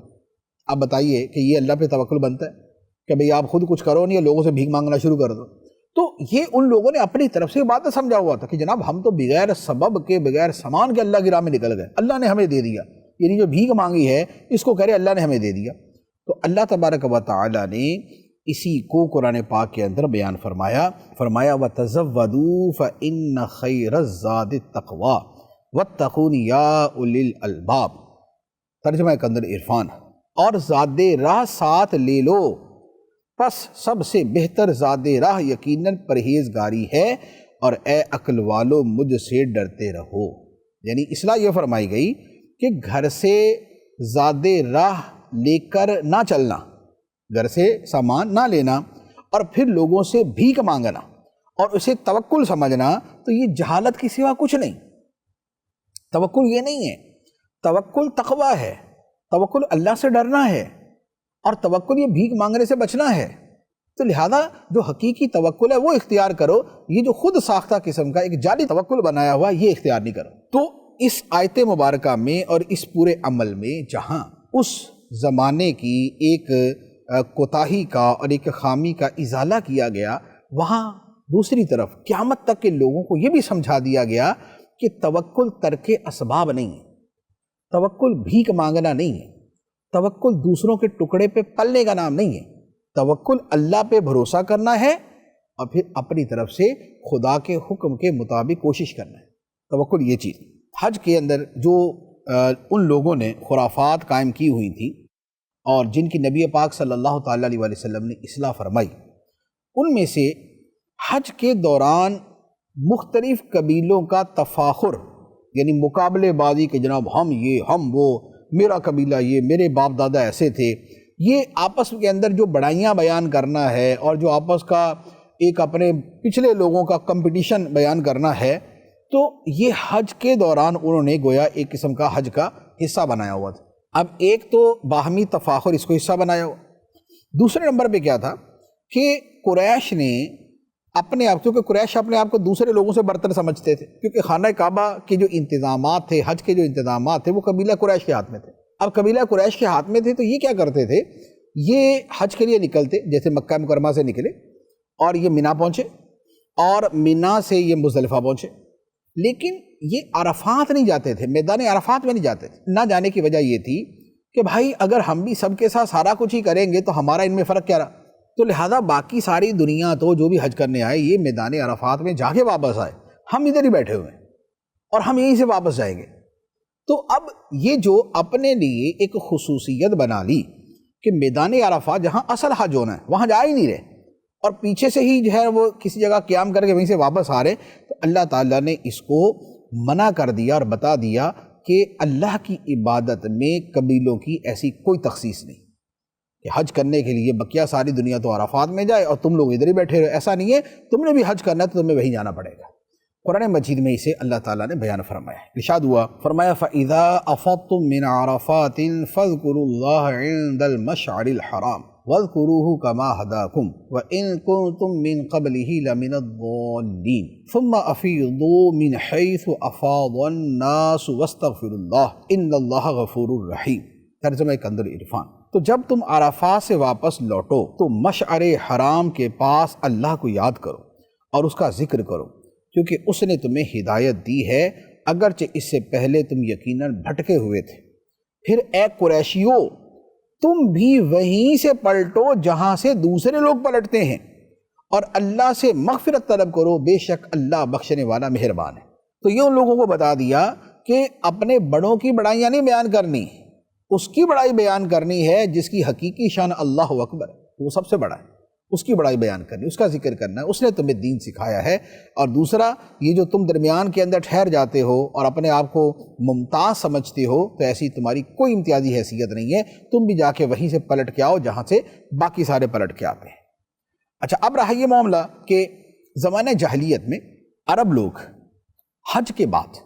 اب بتائیے کہ یہ اللہ پہ توکل بنتا ہے کہ بھئی آپ خود کچھ کرو نہیں، لوگوں سے بھیک مانگنا شروع کر دو؟ تو یہ ان لوگوں نے اپنی طرف سے بات سمجھا ہوا تھا کہ جناب ہم تو بغیر سبب کے، بغیر سامان کے اللہ کی راہ میں نکل گئے، اللہ نے ہمیں دے دیا، یعنی جو بھیک مانگی ہے اس کو کہہ رہے اللہ نے ہمیں دے دیا۔ تو اللہ تبارک و تعالی نے اسی کو قرآن پاک کے اندر بیان فرمایا وَتَزَوَّدُوا فَإِنَّ خَيْرَ الزَّادِ التَّقْوَىٰ وَاتَّقُونِ يَا أُولِي الْأَلْبَابِ۔ ترجمہ کنز العرفان، اور زاد راہ ساتھ لے لو، پس سب سے بہتر زاد راہ یقیناً پرہیزگاری ہے، اور اے عقل والو مجھ سے ڈرتے رہو۔ یعنی اصلاح یہ فرمائی گئی کہ گھر سے زاد راہ لے کر نہ چلنا، گھر سے سامان نہ لینا، اور پھر لوگوں سے بھیک مانگنا اور اسے توکل سمجھنا، تو یہ جہالت کی سوا کچھ نہیں۔ توکل یہ نہیں ہے، توکل تقویٰ ہے، توکل اللہ سے ڈرنا ہے، اور توکل یہ بھیک مانگنے سے بچنا ہے۔ تو لہذا جو حقیقی توکل ہے وہ اختیار کرو، یہ جو خود ساختہ قسم کا ایک جعلی توکل بنایا ہوا یہ اختیار نہیں کرو۔ تو اس آیت مبارکہ میں اور اس پورے عمل میں جہاں اس زمانے کی ایک کوتاہی کا اور ایک خامی کا ازالہ کیا گیا، وہاں دوسری طرف قیامت تک کے لوگوں کو یہ بھی سمجھا دیا گیا کہ توکل ترک اسباب نہیں ہے، توکل بھیک مانگنا نہیں ہے، توکل دوسروں کے ٹکڑے پہ پلنے کا نام نہیں ہے، توکل اللہ پہ بھروسہ کرنا ہے اور پھر اپنی طرف سے خدا کے حکم کے مطابق کوشش کرنا ہے۔ توکل یہ چیز حج کے اندر جو ان لوگوں نے خرافات قائم کی ہوئی تھی اور جن کی نبی پاک صلی اللہ تعالیٰ علیہ وسلم نے اصلاح فرمائی، ان میں سے حج کے دوران مختلف قبیلوں کا تفاخر، یعنی مقابلے بازی کہ جناب ہم یہ ہم وہ، میرا قبیلہ یہ، میرے باپ دادا ایسے تھے، یہ آپس کے اندر جو بڑائیاں بیان کرنا ہے اور جو آپس کا ایک اپنے پچھلے لوگوں کا کمپٹیشن بیان کرنا ہے، تو یہ حج کے دوران انہوں نے گویا ایک قسم کا حج کا حصہ بنایا ہوا تھا۔ اب ایک تو باہمی تفاخر اس کو حصہ بنایا ہوا، دوسرے نمبر پہ کیا تھا کہ قریش نے اپنے آپ، کیونکہ قریش اپنے آپ کو دوسرے لوگوں سے برتر سمجھتے تھے، کیونکہ خانہ کعبہ کے جو انتظامات تھے، حج کے جو انتظامات تھے، وہ قبیلہ قریش کے ہاتھ میں تھے۔ اب قبیلہ قریش کے ہاتھ میں تھے تو یہ کیا کرتے تھے، یہ حج کے لیے نکلتے، جیسے مکہ مکرمہ سے نکلے اور یہ مینا پہنچے اور مینا سے یہ مزدلفہ پہنچے، لیکن یہ عرفات نہیں جاتے تھے، میدان عرفات میں نہیں جاتے تھے۔ نہ جانے کی وجہ یہ تھی کہ بھائی اگر ہم بھی سب کے ساتھ سارا کچھ ہی کریں گے تو ہمارا ان میں فرق کیا رہا، تو لہٰذا باقی ساری دنیا تو جو بھی حج کرنے آئے یہ میدان عرفات میں جا کے واپس آئے، ہم ادھر ہی بیٹھے ہوئے ہیں اور ہم یہیں سے واپس جائیں گے۔ تو اب یہ جو اپنے لیے ایک خصوصیت بنا لی کہ میدان عرفات جہاں اصل حج ہونا ہے وہاں جا ہی نہیں رہے اور پیچھے سے ہی جو ہے وہ کسی جگہ قیام کر کے وہیں سے واپس آ رہے، تو اللہ تعالیٰ نے اس کو منع کر دیا اور بتا دیا کہ اللہ کی عبادت میں قبیلوں کی ایسی کوئی تخصیص نہیں کہ حج کرنے کے لیے بقیہ ساری دنیا تو عرفات میں جائے اور تم لوگ ادھر ہی بیٹھے رہے، ایسا نہیں ہے، تم نے بھی حج کرنا ہے تو تمہیں وہیں جانا پڑے گا۔ قرآن مجید میں اسے اللہ تعالیٰ نے بیان فرمایا، ارشاد ہوا، فرمایا فَإِذَا أَفَضْتُم مِّنْ عَرَفَاتٍ فَاذْكُرُوا اللَّهَ عِندَ الْمَشْعَرِ الْحَرَامِ وَاذْكُرُوهُ كَمَا هَدَاكُمْ وَإِن كُنتُم مِّن قَبْلِهِ لَمِنَ الضَّالِّينَ ثُمَّ أَفِيضُوا مِنْ حَيْثُ أَفَاضَ النَّاسُ وَاسْتَغْفِرُوا اللَّهَ إِنَّ اللَّهَ غَفُورٌ رَحِيمٌ۔ ترجمہ کنز العرفان۔ تو جب تم عرفات سے واپس لوٹو تو مشعر حرام کے پاس اللہ کو یاد کرو اور اس کا ذکر کرو، کیونکہ اس نے تمہیں ہدایت دی ہے، اگرچہ اس سے پہلے تم یقیناً بھٹکے ہوئے تھے۔ پھر اے قریشیو، تم بھی وہیں سے پلٹو جہاں سے دوسرے لوگ پلٹتے ہیں اور اللہ سے مغفرت طلب کرو، بے شک اللہ بخشنے والا مہربان ہے۔ تو یہ ان لوگوں کو بتا دیا کہ اپنے بڑوں کی بڑائیاں نہیں بیان کرنی، اس کی بڑائی بیان کرنی ہے جس کی حقیقی شان اللہ اکبر ہے، وہ سب سے بڑا ہے، اس کی بڑائی بیان کرنی، اس کا ذکر کرنا ہے، اس نے تمہیں دین سکھایا ہے۔ اور دوسرا یہ جو تم درمیان کے اندر ٹھہر جاتے ہو اور اپنے آپ کو ممتاز سمجھتے ہو، تو ایسی تمہاری کوئی امتیازی حیثیت نہیں ہے، تم بھی جا کے وہیں سے پلٹ کے آؤ جہاں سے باقی سارے پلٹ کے آتے ہیں۔ اچھا، اب رہا یہ معاملہ کہ زمانہ جاہلیت میں عرب لوگ حج کے بعد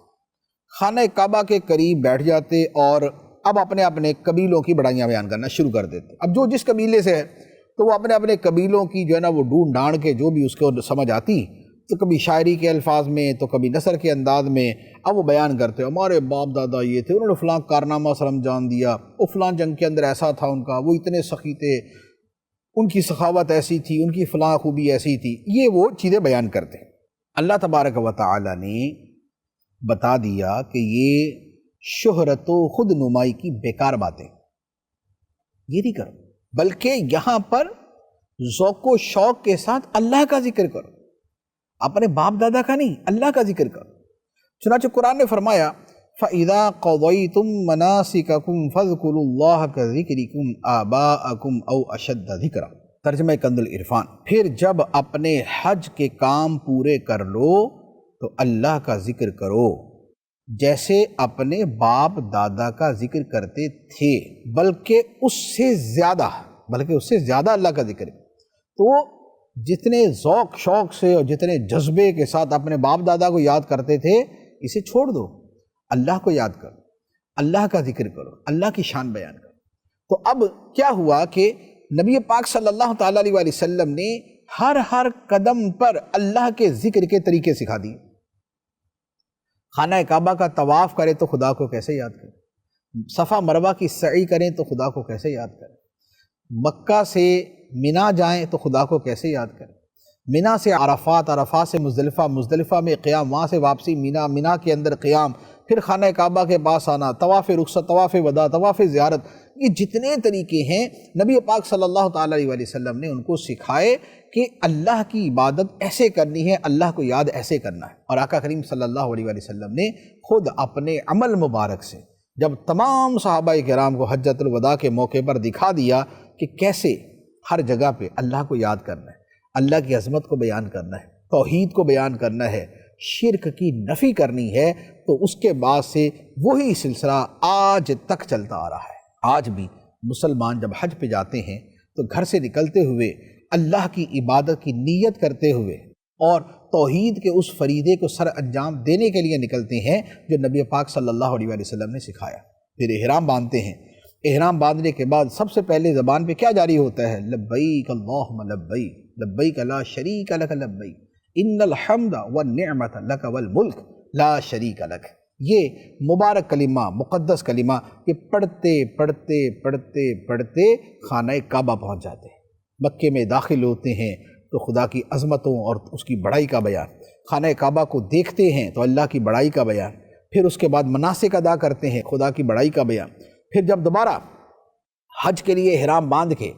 خانہ کعبہ کے قریب بیٹھ جاتے اور اب اپنے اپنے قبیلوں کی بڑائیاں بیان کرنا شروع کر دیتے۔ اب جو جس قبیلے سے ہے تو وہ اپنے اپنے قبیلوں کی جو ہے نا وہ ڈھونڈ ڈھانڈ کے جو بھی اس کو سمجھ آتی، تو کبھی شاعری کے الفاظ میں تو کبھی نثر کے انداز میں اب وہ بیان کرتے، ہمارے باپ دادا یہ تھے، انہوں نے فلاں کارنامہ سر انجام دیا، وہ فلاں جنگ کے اندر ایسا تھا ان کا، وہ اتنے سخی تھے، ان کی سخاوت ایسی تھی، ان کی فلاں خوبی ایسی تھی، یہ وہ چیزیں بیان کرتے۔ اللہ تبارک و تعالی نے بتا دیا کہ یہ شہرت و خود نمائی کی بیکار باتیں یہ نہیں کرو، بلکہ یہاں پر ذوق و شوق کے ساتھ اللہ کا ذکر کرو، اپنے باپ دادا کا نہیں، اللہ کا ذکر کرو۔ چنانچہ قرآن نے فرمایا فَإِذَا قَضَيْتُم مَّنَاسِكَكُمْ فَاذْكُرُوا اللَّهَ كَذِكْرِكُمْ آبَاءَكُمْ أَوْ أَشَدَّ ذِكْرًا۔ ترجمہ کنز العرفان۔ پھر جب اپنے حج کے کام پورے کر لو تو اللہ کا ذکر کرو جیسے اپنے باپ دادا کا ذکر کرتے تھے، بلکہ اس سے زیادہ اللہ کا ذکر۔ تو جتنے ذوق شوق سے اور جتنے جذبے کے ساتھ اپنے باپ دادا کو یاد کرتے تھے، اسے چھوڑ دو، اللہ کو یاد کرو، اللہ کا ذکر کرو، اللہ کی شان بیان کرو۔ تو اب کیا ہوا کہ نبی پاک صلی اللہ تعالیٰ علیہ وآلہ وسلم نے ہر قدم پر اللہ کے ذکر کے طریقے سکھا دیے۔ خانہ کعبہ کا طواف کرے تو خدا کو کیسے یاد کریں، صفا مروہ کی سعی کریں تو خدا کو کیسے یاد کریں، مکہ سے مینا جائیں تو خدا کو کیسے یاد کریں، مینا سے عرفات، عرفات سے مزدلفہ، مزدلفہ میں قیام، وہاں سے واپسی مینا، مینا کے اندر قیام، پھر خانہ کعبہ کے پاس آنا، طواف رخصت، طواف وداع، طواف زیارت، یہ جتنے طریقے ہیں نبی پاک صلی اللہ تعالیٰ علیہ وسلم نے ان کو سکھائے کہ اللہ کی عبادت ایسے کرنی ہے، اللہ کو یاد ایسے کرنا ہے۔ اور آقا کریم صلی اللہ علیہ وسلم نے خود اپنے عمل مبارک سے جب تمام صحابہ کرام کو حجۃ الوداع کے موقع پر دکھا دیا کہ کیسے ہر جگہ پہ اللہ کو یاد کرنا ہے، اللہ کی عظمت کو بیان کرنا ہے، توحید کو بیان کرنا ہے، شرک کی نفی کرنی ہے، تو اس کے بعد سے وہی سلسلہ آج تک چلتا آ رہا ہے۔ آج بھی مسلمان جب حج پہ جاتے ہیں تو گھر سے نکلتے ہوئے اللہ کی عبادت کی نیت کرتے ہوئے اور توحید کے اس فریضے کو سر انجام دینے کے لیے نکلتے ہیں جو نبی پاک صلی اللہ علیہ وسلم نے سکھایا۔ پھر احرام باندھتے ہیں، احرام باندھنے کے بعد سب سے پہلے زبان پہ کیا جاری ہوتا ہے؟ لبیک اللہم لبیک، لبیک لا شریک لک لبیک، ان الحمد والنعمت لک والملک لا شریک لک۔ یہ مبارک کلمہ، مقدس کلمہ، یہ پڑھتے پڑھتے پڑھتے پڑھتے خانہ کعبہ پہنچ جاتے ہیں، مکے میں داخل ہوتے ہیں تو خدا کی عظمتوں اور اس کی بڑائی کا بیان، خانہ کعبہ کو دیکھتے ہیں تو اللہ کی بڑائی کا بیان، پھر اس کے بعد مناسک ادا کرتے ہیں، خدا کی بڑائی کا بیان۔ پھر جب دوبارہ حج کے لیے احرام باندھ کے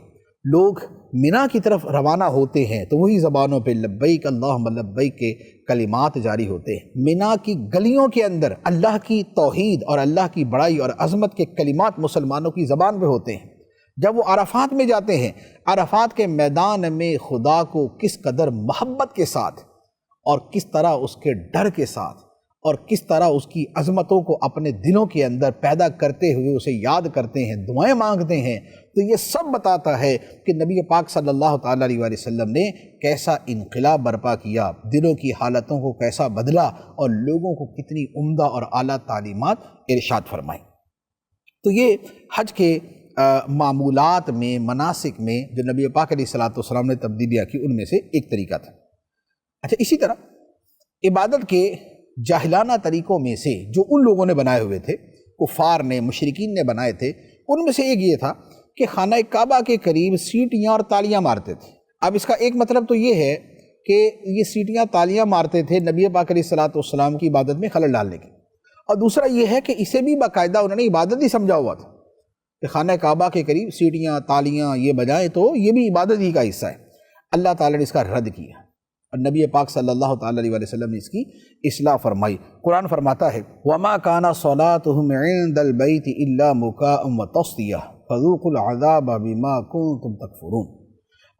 لوگ مینا کی طرف روانہ ہوتے ہیں تو وہی زبانوں پہ لبیک اللہم لبیک کے کلمات جاری ہوتے ہیں۔ مینا کی گلیوں کے اندر اللہ کی توحید اور اللہ کی بڑائی اور عظمت کے کلمات مسلمانوں کی زبان پہ ہوتے ہیں۔ جب وہ عرفات میں جاتے ہیں، عرفات کے میدان میں خدا کو کس قدر محبت کے ساتھ اور کس طرح اس کے ڈر کے ساتھ اور کس طرح اس کی عظمتوں کو اپنے دلوں کے اندر پیدا کرتے ہوئے اسے یاد کرتے ہیں، دعائیں مانگتے ہیں، تو یہ سب بتاتا ہے کہ نبی پاک صلی اللہ تعالیٰ علیہ وسلم نے کیسا انقلاب برپا کیا، دلوں کی حالتوں کو کیسا بدلا اور لوگوں کو کتنی عمدہ اور اعلیٰ تعلیمات ارشاد فرمائی۔ تو یہ حج کے معمولات میں، مناسک میں جو نبی پاک علیہ السلام نے تبدیلیاں کی ان میں سے ایک طریقہ تھا۔ اچھا، اسی طرح عبادت کے جاہلانہ طریقوں میں سے جو ان لوگوں نے بنائے ہوئے تھے، کفار نے، مشرکین نے بنائے تھے، ان میں سے ایک یہ تھا کہ خانہ کعبہ کے قریب سیٹیاں اور تالیاں مارتے تھے۔ اب اس کا ایک مطلب تو یہ ہے کہ یہ سیٹیاں تالیاں مارتے تھے نبی پاک علیہ السلام کی عبادت میں خلل ڈالنے کی، اور دوسرا یہ ہے کہ اسے بھی باقاعدہ انہوں نے عبادت ہی سمجھا ہوا تھا کہ خانہ کعبہ کے قریب سیٹیاں تالیاں یہ بجائیں تو یہ بھی عبادت ہی کا حصہ ہے۔ اللہ تعالیٰ نے اس کا رد کیا اور نبی پاک صلی اللہ تعالیٰ علیہ وسلم نے اس کی اصلاح فرمائی۔ قرآن فرماتا ہے وَمَا كَانَ صَلَاتُهُمْ عِندَ الْبَيْتِ إِلَّا مُكَاءً وَتَصْدِيَةً فَذُوقُوا الْعَذَابَ بِمَا كُنتُمْ تَكْفُرُونَ۔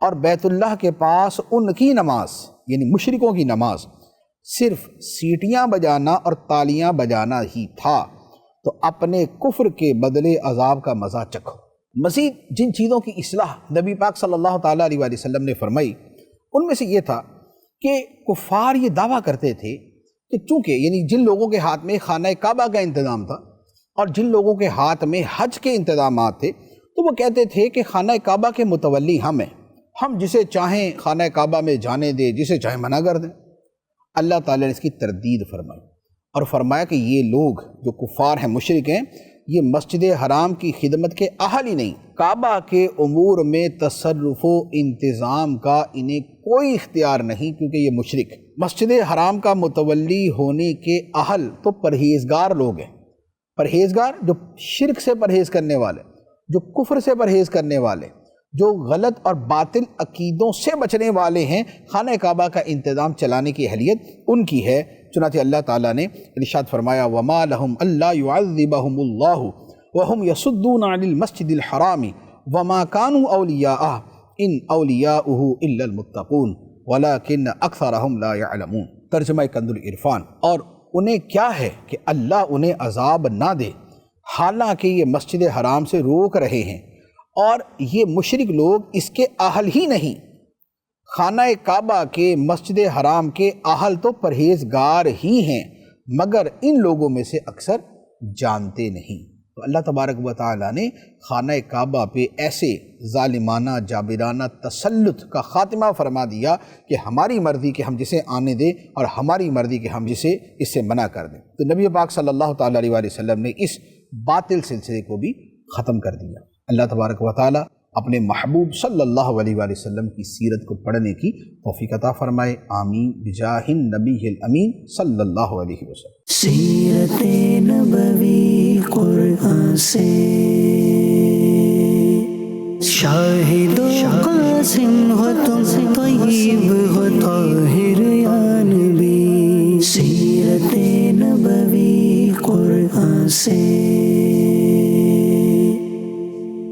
اور بیت اللہ کے پاس ان کی نماز یعنی مشرکوں کی نماز صرف سیٹیاں بجانا اور تالیاں بجانا ہی تھا، تو اپنے کفر کے بدلے عذاب کا مزہ چکھو۔ مزید جن چیزوں کی اصلاح نبی پاک صلی اللہ تعالیٰ علیہ وسلم نے فرمائی ان میں سے یہ تھا کہ کفار یہ دعویٰ کرتے تھے کہ چونکہ یعنی جن لوگوں کے ہاتھ میں خانہ کعبہ کا انتظام تھا اور جن لوگوں کے ہاتھ میں حج کے انتظامات تھے، تو وہ کہتے تھے کہ خانہ کعبہ کے متولی ہم ہیں، ہم جسے چاہیں خانہ کعبہ میں جانے دیں، جسے چاہیں منع کر دیں۔ اللہ تعالیٰ نے اس کی تردید فرمائی اور فرمایا کہ یہ لوگ جو کفار ہیں، مشرک ہیں، یہ مسجد حرام کی خدمت کے اہل ہی نہیں، کعبہ کے امور میں تصرف و انتظام کا انہیں کوئی اختیار نہیں، کیونکہ یہ مشرک مسجد حرام کا متولی ہونے کے اہل تو پرہیزگار لوگ ہیں، پرہیزگار جو شرک سے پرہیز کرنے والے، جو کفر سے پرہیز کرنے والے، جو غلط اور باطل عقیدوں سے بچنے والے ہیں، خانہ کعبہ کا انتظام چلانے کی اہلیت ان کی ہے۔ چنانچہ اللہ تعالیٰ نے ارشاد فرمایا وَمَا لَهُمْ أَلَّا يُعَذِّبَهُمُ اللَّهُ وَهُمْ يَصُدُّونَ عَنِ الْمَسْجِدِ الْحَرَامِ وَمَا كَانُوا أَوْلِيَاءَهُ إِنْ أَوْلِيَاؤُهُ إِلَّا الْمُتَّقُونَ وَلَكِنَّ أَكْثَرَهُمْ لَا يَعْلَمُونَ۔ ترجمہ کنز العرفان۔ اور انہیں کیا ہے کہ اللہ انہیں عذاب نہ دے حالانکہ یہ مسجد حرام سے روک رہے ہیں اور یہ مشرک لوگ اس کے اہل ہی نہیں۔ خانہ کعبہ کے مسجد حرام کے اہل تو پرہیزگار ہی ہیں، مگر ان لوگوں میں سے اکثر جانتے نہیں۔ تو اللہ تبارک و تعالیٰ نے خانہ کعبہ پہ ایسے ظالمانہ جابرانہ تسلط کا خاتمہ فرما دیا کہ ہماری مرضی کہ ہم جسے آنے دیں اور ہماری مرضی کہ ہم جسے اس سے منع کر دیں۔ تو نبی پاک صلی اللہ تعالیٰ علیہ وسلم نے اس باطل سلسلے کو بھی ختم کر دیا۔ اللہ تبارک و تعالیٰ اپنے محبوب صلی اللہ علیہ وآلہ وسلم کی سیرت کو پڑھنے کی توفیق عطا فرمائے، آمین بجاہ النبی الامین صلی اللہ علیہ وسلم۔ سیرت نبوی قرآن سے شاہد و قاسم ہو تم، طیب ہو طاہر یا نبی، سیرت نبوی قرآن سے